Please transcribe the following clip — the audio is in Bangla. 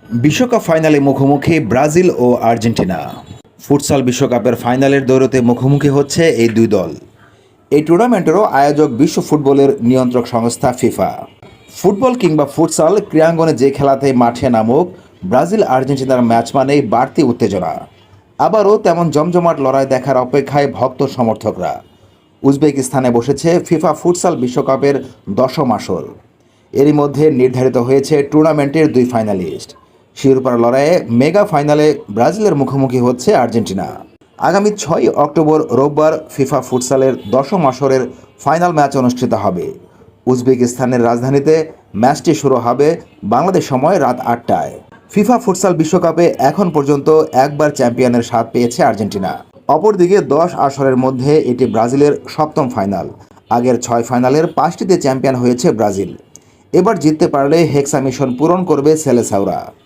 বিশ্বকাপ ফাইনালে মুখোমুখি ব্রাজিল ও আর্জেন্টিনা। ফুটসাল বিশ্বকাপের ফাইনালের দৌড়তে মুখোমুখি হচ্ছে এই দুই দল। এই টুর্নামেন্টেরও আয়োজক বিশ্ব ফুটবলের নিয়ন্ত্রক সংস্থা ফিফা। ফুটবল কিংবা ফুটসাল ক্রীড়াঙ্গনে যে খেলাতে মাঠে নামুক, ব্রাজিল আর্জেন্টিনার ম্যাচ মানেই বাড়তি উত্তেজনা। আবারও তেমন জমজমাট লড়াই দেখার অপেক্ষায় ভক্ত সমর্থকরা। উজবেকিস্তানে বসেছে ফিফা ফুটসাল বিশ্বকাপের 10ম আসর। এরই মধ্যে নির্ধারিত হয়েছে টুর্নামেন্টের দুই ফাইনালিস্ট। শিরোপার লড়াইয়ে মেগা ফাইনালে ব্রাজিলের মুখোমুখি হচ্ছে আর্জেন্টিনা। আগামী 6 অক্টোবর রোববার ফিফা ফুটসালের 10ম আসরের ফাইনাল ম্যাচ অনুষ্ঠিত হবে। উজবেকিস্তানের রাজধানীতে ম্যাচটি শুরু হবে বাংলাদেশ সময় রাত 8টায়। ফিফা ফুটসাল বিশ্বকাপে এখন পর্যন্ত একবার চ্যাম্পিয়নের স্বাদ পেয়েছে আর্জেন্টিনা। অপরদিকে 10 আসরের মধ্যে এটি ব্রাজিলের 7ম ফাইনাল। আগের 6 ফাইনালের 5টিতে চ্যাম্পিয়ন হয়েছে ব্রাজিল। এবার জিততে পারলে হেক্সা মিশন পূরণ করবে সেলেসাওরা।